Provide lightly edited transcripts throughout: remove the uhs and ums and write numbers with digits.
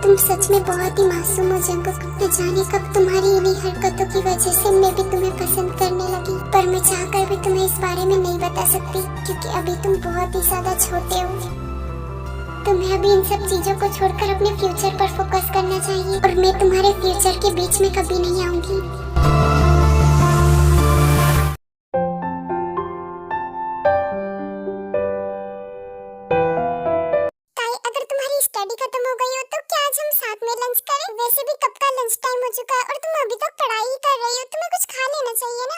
तुम सच में बहुत ही मासूम हो जंकुक। न जाने कब तुम्हारी इन्हीं हरकतों की वजह से मैं भी तुम्हें पसंद करने लगी, पर मैं चाहकर भी तुम्हें इस बारे में नहीं बता सकती क्योंकि अभी तुम बहुत ही ज्यादा छोटे हो। तुम्हें अभी इन सब चीजों को छोड़कर अपने फ्यूचर पर फोकस करना चाहिए और मैं तुम्हारे फ्यूचर के बीच में कभी नहीं आऊंगी। स्टडी खत्म हो गई हो तो क्या आज हम साथ में लंच करें? वैसे भी कब का लंच टाइम हो चुका है और तुम अभी तक पढ़ाई ही कर रही हो, तुम्हें कुछ खा लेना चाहिए ना।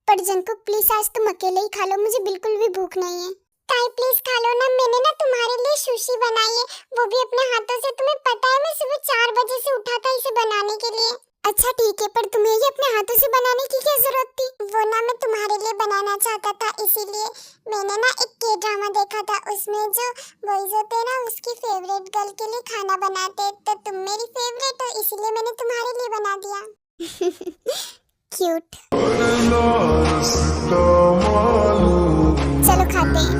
पर जंकुक प्लीज आज तुम अकेले ही खा लो, मुझे बिल्कुल भी भूख नहीं है। ताई प्लीज खा लो ना, मैंने ना तुम्हारे लिए सुशी बनाई है, वो भी अपने हाथों से। तुम्हें पता है मैं सुबह 4 बजे से उठा था इसे बनाने के लिए। अच्छा ठीक है, पर तुम्हें ये अपने हाथों से बनाने की क्या जरूरत थी? वो ना मैं तुम्हारे लिए बनाना चाहता था, इसीलिए मैंने ना एक के ड्रामा देखा था, उसमें जो बॉयज होते हैं ना उसकी फेवरेट गर्ल के लिए खाना बनाते, तो तुम मेरी फेवरेट हो इसीलिए मैंने तुम्हारे लिए बना दिया। क्यूट। चलो खाते हैं।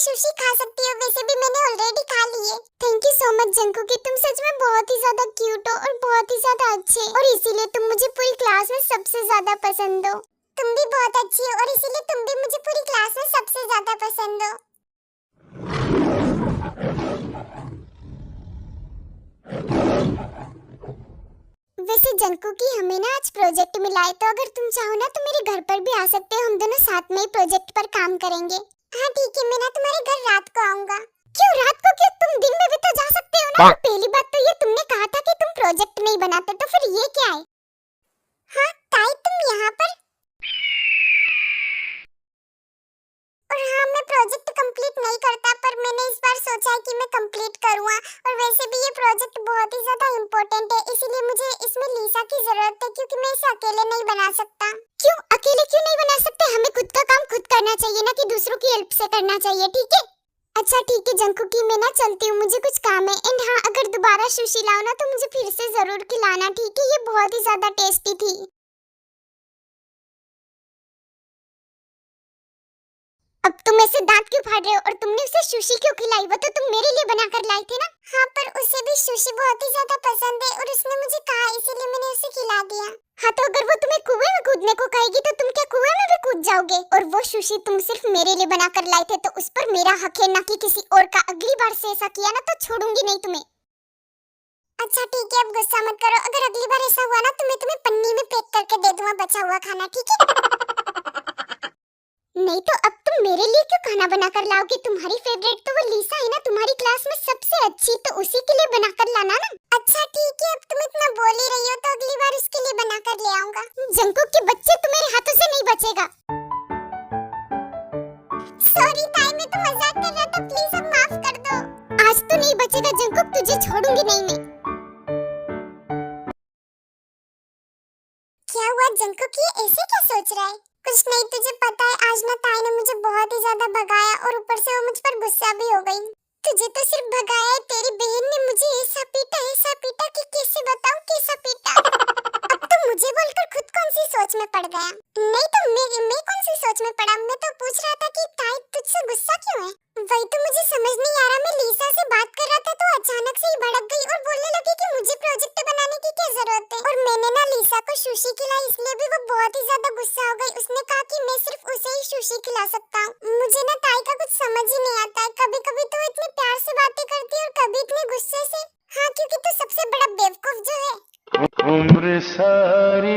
सुशी खा सकती हो, वैसे भी मैंने ऑलरेडी खा ली है। Thank you so much Jungkook, तुम सच में बहुत ही ज्यादा क्यूट हो और बहुत ही ज्यादा अच्छे, और इसीलिए तुम मुझे पूरी क्लास में सबसे ज्यादा पसंद हो। तुम भी बहुत अच्छी हो और इसीलिए तुम भी मुझे पूरी क्लास में सबसे ज्यादा पसंद हो। वैसे जंकुक हमें ना आज प्रोजेक्ट मिला है, तो अगर तुम चाहो ना तो मेरे घर पर भी आ सकते हो, हम दोनों साथ में ही प्रोजेक्ट पर काम करेंगे। हाँ ठीक है, मैं ना तुम्हारे घर रात को आऊंगा। क्यों रात को? क्यों, तुम दिन में भी तो जा सकते हो ना। पहली बात तो ये तुमने कहा था कि तुम प्रोजेक्ट नहीं बनाते, तो फिर ये क्या है? हाँ ताई तुम यहाँ पर? और हाँ मैं प्रोजेक्ट कंप्लीट नहीं करता, पर मैंने इस बार सोचा है कि मैं कंप्लीट करूँगा। और वैसे भी ये प्रोजेक्ट बहुत ही ज्यादा इम्पोर्टेंट है, इसीलिए मुझे इसमें लीसा की जरूरत है क्योंकि मैं इसे अकेले नहीं बना सकता। क्यों अकेले क्यों नहीं बना सकते? हमें खुद का काम खुद करना चाहिए ना कि दूसरों की हेल्प से करना चाहिए, ठीक है? अच्छा ठीक है जंकुक, मैं ना चलती हूँ, मुझे कुछ काम है। एंड हाँ अगर दोबारा सुशी लाओ ना तो मुझे फिर से जरूर खिलाना, ठीक है? ये बहुत ही ज्यादा टेस्टी थी। अब तुम ऐसे दांत क्यों फाड़ रहे हो? और तुमने उसे सुशी क्यों खिलाई? वो तो तुम मेरे लिए बनाकर लाई थी ना। हाँ पर उसे भी सुशी बहुत ही ज्यादा पसंद है और उसने मुझे कहा, इसीलिए मैंने उसे खिला दिया। हाँ तो अगर वो तुम्हें कुएं में कूदने को कहेगी तो तुम क्या कुएं में भी कूद जाओगे? और वो सुशी तुम सिर्फ मेरे लिए बनाकर लाए थे, तो उस पर मेरा हक है ना कि किसी और का। अगली बार से ऐसा किया ना तो छोड़ूंगी नहीं तुम्हें। अच्छा ठीक है, अब गुस्सा मत करो। अगर अगली बार ऐसा हुआ ना तो मैं तुम्हें पन्नी में पैक करके दे दूंगा बचा हुआ खाना, ठीक है? नहीं तो अब तुम मेरे लिए क्यों खाना बनाकर लाओगी? तुम्हारी फेवरेट तो वो लीसा है ना, तुम्हारी क्लास में सबसे अच्छी, तो उसी के लिए बनाकर लाना ना। अच्छा ठीक है, अब तुम इतना बोल ही रही हो तो अगली बार उसके लिए बनाकर ले आऊंगा। जंकुक के बच्चे तुम्हारे हाथों से नहीं बचेगा। सॉरी ताई, मैं तो मजाक कर रहा था, प्लीज अब माफ कर दो। आज तो नहीं बचेगा जंकुक, तुझे छोड़ूंगी नहीं मैं। क्या हुआ जंकुक, ये ऐसे क्या सोच रहा है? कुछ नहीं, तुझे पता है आज ना ताई ने मुझे बहुत ही ज्यादा भगाया और ऊपर से वो मुझ पर गुस्सा भी हो गई। तुझे तो सिर्फ भगाया है, तेरी बहन ने मुझे ऐसा पीटा कि कैसे बताऊं कैसा पीटा। अब तो मुझे बोलकर खुद कौन सी सोच में पड़ गया? नहीं तो मैं कौन सी सोच में पड़ा? मैं तो पूछ रहा था कि ताई तुझसे गुस्सा क्यों है? वही तो मुझे समझ नहीं आ रहा। मैं लीसा से बात कर रहा था तो अचानक से ही भड़क गई और बोलने लगी कि मुझे प्रोजेक्ट बनाने की क्या जरूरत है। और मैंने ना लीसा को सुशी खिलाई, इसलिए भी वो बहुत ही ज्यादा गुस्सा हो गई। उसने कहा कि मैं सिर्फ उसे ही सुशी खिला सकता हूँ। मुझे ना ताई का कुछ समझ ही नहीं आता है, कभी कभी तो इतने प्यार से बातें करती है और कभी इतने गुस्से से। हाँ क्योंकि तू सबसे बड़ा बेवकूफ जो है। उम्र सारी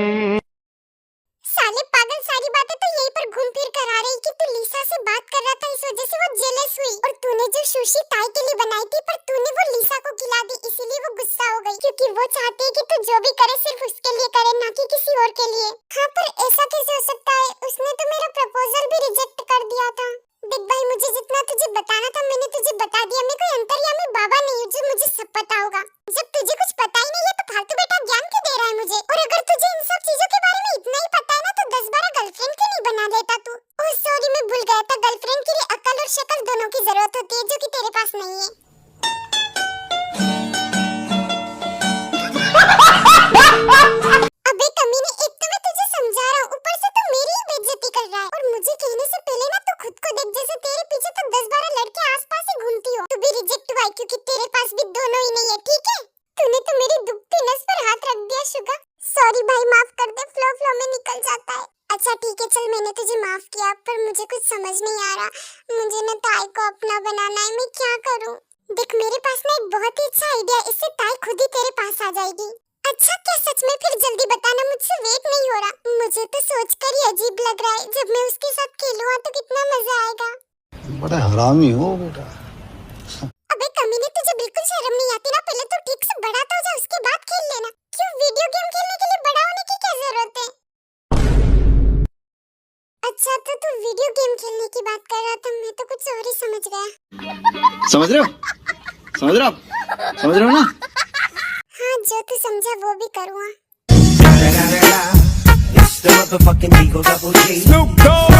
साले पागल, सारी बातें तो यहीं पर घूम फिर कर आ रही कि तू लीसा से बात कर रहा था, इस वजह से वो जेलस हुई। और तूने जो सुशी ताई के लिए बनाई थी पर तूने वो लीसा को खिला दी, इसीलिए वो गुस्सा हो गई क्योंकि वो चाहती है कि तू जो भी करे सिर्फ उसके लिए करे, ना कि किसी और के लिए। हाँ पर ऐसा कैसे हो सकता है? उसने तो मेरा प्रपोजल भी रिजेक्ट कर दिया था। देख भाई, मुझे जितना तुझे बताना था मैंने तुझे बता दिया। मैं कोई अंतर्यामी बाबा नहीं हूँ जो मुझे सब पता होगा। जब तुझे कुछ पता ही नहीं है तो फालतू बेटा ज्ञान क्यों दे रहा है मुझे? और अगर तुझे इन सब चीजों के बारे में इतना ही पता है ना तो 10-12 माफ कर दे, फ्लो फ्लो में निकल जाता है। अच्छा ठीक है चल, मैंने तुझे माफ किया, पर मुझे कुछ समझ नहीं आ रहा। मुझे ना ताई को अपना बनाना है, मैं क्या करूं? देख मेरे पास ना एक बहुत ही अच्छा आइडिया, इससे ताई खुद ही तेरे पास आ जाएगी। अच्छा क्या सच में? फिर जल्दी बताना, मुझसे वेट नहीं हो रहा। मुझे तो सोचकर ही अजीब लग रहा है, जब मैं उसके साथ खेलूंगा तो कितना मजा आएगा। बड़ा हरामी हो बेटा। अबे कमीने, तुझे बिल्कुल शर्म नहीं आती ना? पहले तो ठीक से बड़ा तो हो जा, उसके बाद खेल लेना। क्यों, वीडियो गेम खेलने के लिए बड़ा होने की क्या जरूरत है? अच्छा तो तू वीडियो गेम खेलने की बात कर रहा था, मैं तो कुछ और ही समझ गया। समझ रहे हो? समझ रहे हो ना? हाँ जो तू समझा वो भी करूँगा। It's the motherfucking Eagle Double G. Snoop Dogg.